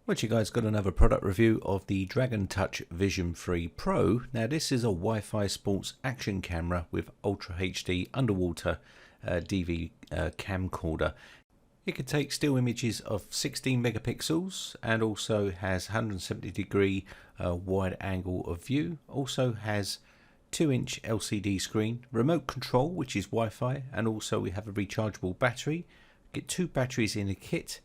What you guys got another product review of the Dragon Touch Vision 3 Pro. Now this is a Wi-Fi sports action camera with Ultra HD underwater DV camcorder. It can take still images of 16 megapixels and also has 170 degree wide angle of view. Also has 2-inch LCD screen, remote control which is Wi-Fi, and also we have a rechargeable battery. Get 2 batteries in a kit.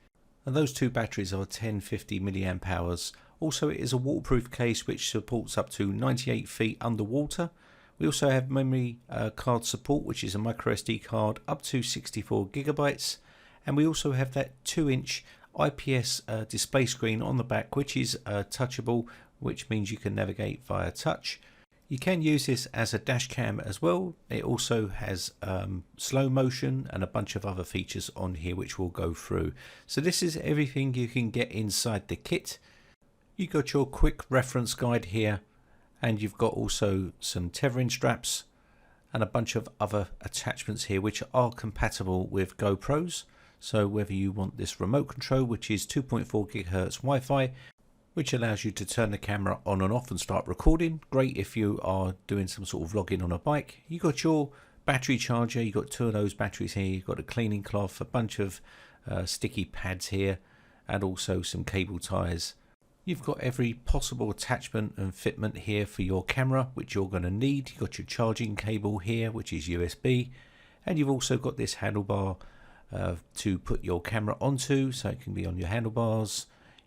And those 2 batteries are 1050 milliamp hours. Also it is a waterproof case which supports up to 98 feet underwater. We also have memory card support, which is a micro SD card up to 64 gigabytes. And we also have that 2-inch IPS display screen on the back, which is touchable, which means you can navigate via touch. You can use this as a dash cam as well. It also has slow motion and a bunch of other features on here which we'll go through. So this is everything you can get inside the kit. You got your quick reference guide here, and you've got also some tethering straps and a bunch of other attachments here which are compatible with GoPros. So whether you want this remote control, which is 2.4 gigahertz Wi-Fi, which allows you to turn the camera on and off and start recording. Great if you are doing some sort of vlogging on a bike. You got your battery charger, you got 2 of those batteries here, you've got a cleaning cloth, a bunch of sticky pads here, and also some cable ties. You've got every possible attachment and fitment here for your camera, which you're going to need. You've got your charging cable here, which is USB, and you've also got this handlebar to put your camera onto, so it can be on your handlebars.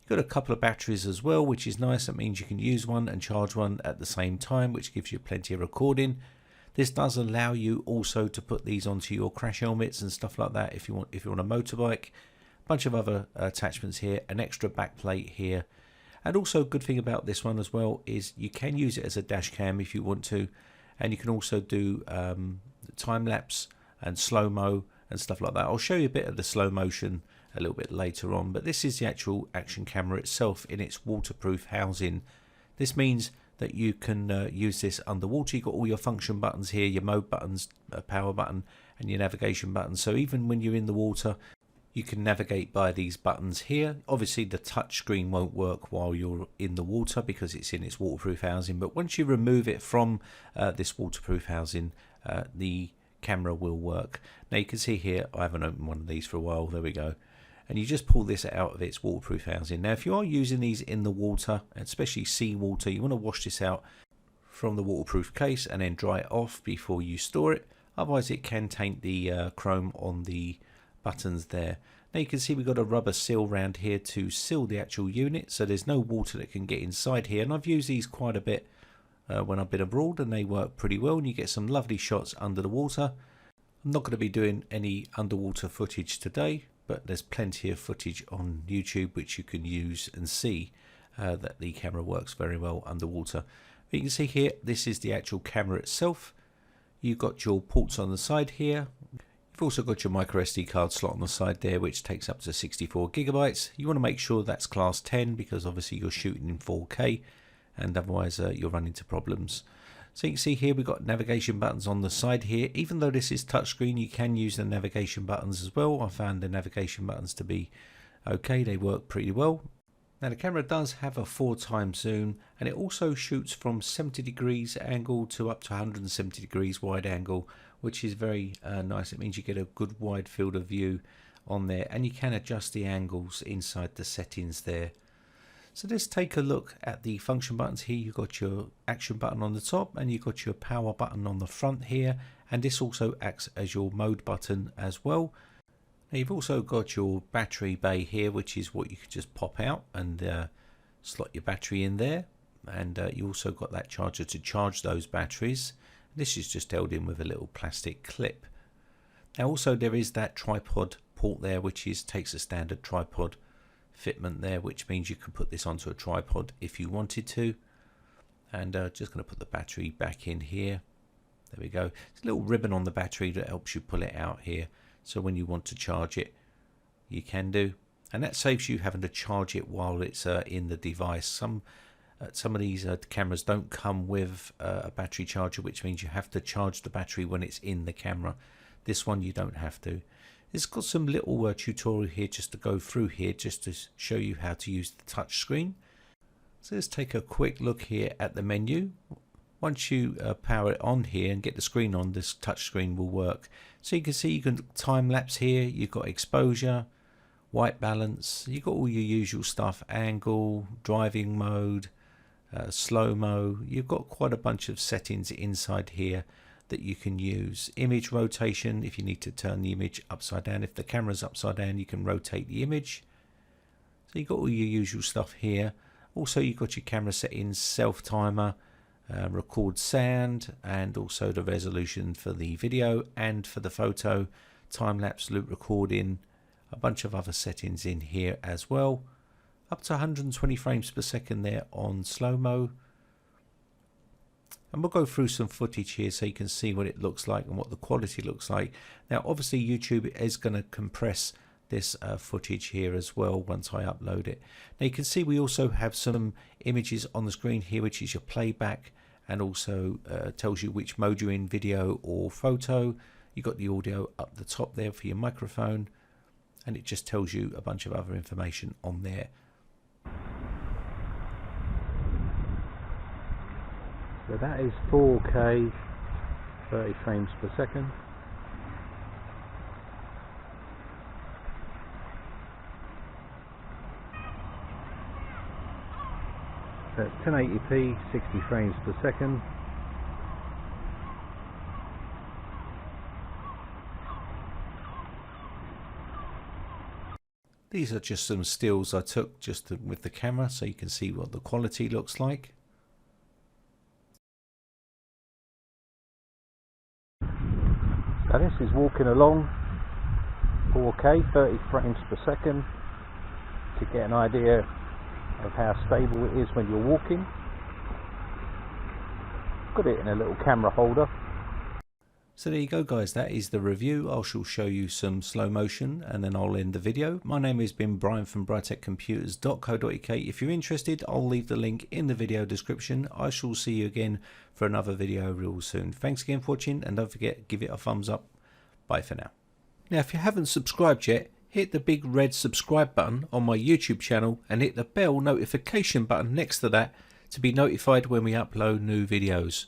Got a couple of batteries as well, which is nice. That means you can use one and charge one at the same time, which gives you plenty of recording. This does allow you also to put these onto your crash helmets and stuff like that if you're on a motorbike. A bunch of other attachments here, an extra back plate here. And also a good thing about this one as well is you can use it as a dash cam if you want to, and you can also do time lapse and slow-mo and stuff like that. I'll show you a bit of the slow motion a little bit later on, but this is the actual action camera itself in its waterproof housing. This means that you can use this underwater. You've got all your function buttons here, your mode buttons, power button, and your navigation button. So even when you're in the water, you can navigate by these buttons here. Obviously the touch screen won't work while you're in the water because it's in its waterproof housing, but once you remove it from this waterproof housing, the camera will work. Now you can see here, I haven't opened one of these for a while. There we go. And you just pull this out of its waterproof housing. Now if you are using these in the water, especially seawater, you want to wash this out from the waterproof case and then dry it off before you store it. Otherwise it can taint the chrome on the buttons there. Now you can see we've got a rubber seal around here to seal the actual unit, so there's no water that can get inside here. And I've used these quite a bit when I've been abroad, and they work pretty well, and you get some lovely shots under the water. I'm not going to be doing any underwater footage today, but there's plenty of footage on YouTube which you can use and see that the camera works very well underwater. But you can see here, this is the actual camera itself. You've got your ports on the side here. You've also got your micro SD card slot on the side there, which takes up to 64 gigabytes. You want to make sure that's class 10 because obviously you're shooting in 4K, and otherwise you'll run into problems. So you can see here we've got navigation buttons on the side here. Even though this is touchscreen, you can use the navigation buttons as well. I found the navigation buttons to be okay. They work pretty well. Now the camera does have a 4x zoom, and it also shoots from 70 degrees angle to up to 170 degrees wide angle, which is very nice. It means you get a good wide field of view on there, and you can adjust the angles inside the settings there. So let's take a look at the function buttons here. You've got your action button on the top, and you've got your power button on the front here, and this also acts as your mode button as well. Now you've also got your battery bay here, which is what you can just pop out and slot your battery in there, and you also got that charger to charge those batteries. This is just held in with a little plastic clip. Now also there is that tripod port there, which takes a standard tripod fitment there, which means you can put this onto a tripod if you wanted to. And just going to put the battery back in here. There we go. There's a little ribbon on the battery that helps you pull it out here, so when you want to charge it you can do, and that saves you having to charge it while it's in the device. Some of these cameras don't come with a battery charger, which means you have to charge the battery when it's in the camera. This one you don't have to. It's got some little tutorial here just to go through here, just to show you how to use the touch screen. So let's take a quick look here at the menu. Once you power it on here and get the screen on, this touch screen will work. So you can see you can time lapse here, you've got exposure, white balance, you've got all your usual stuff, angle, driving mode, slow-mo. You've got quite a bunch of settings inside here that you can use. Image rotation, if you need to turn the image upside down. If the camera's upside down, you can rotate the image. So you've got all your usual stuff here. Also, you've got your camera settings, self-timer, record sound, and also the resolution for the video and for the photo, time-lapse, loop recording, a bunch of other settings in here as well. Up to 120 frames per second there on slow-mo. And we'll go through some footage here so you can see what it looks like and what the quality looks like. Now obviously YouTube is going to compress this footage here as well once I upload it. Now you can see we also have some images on the screen here, which is your playback, and also tells you which mode you're in, video or photo. You've got the audio up the top there for your microphone, and it just tells you a bunch of other information on there. So that is 4K 30 frames per second. At 1080p, 60 frames per second. These are just some stills I took just with the camera so you can see what the quality looks like. So this is walking along 4K 30 frames per second to get an idea of how stable it is when you're walking. Got it in a little camera holder. So there you go guys, that is the review. I shall show you some slow motion and then I'll end the video. My name has been Brian from briteccomputers.co.uk. If you're interested, I'll leave the link in the video description. I shall see you again for another video real soon. Thanks again for watching, and don't forget, give it a thumbs up. Bye for now. Now if you haven't subscribed yet, hit the big red subscribe button on my YouTube channel and hit the bell notification button next to that to be notified when we upload new videos.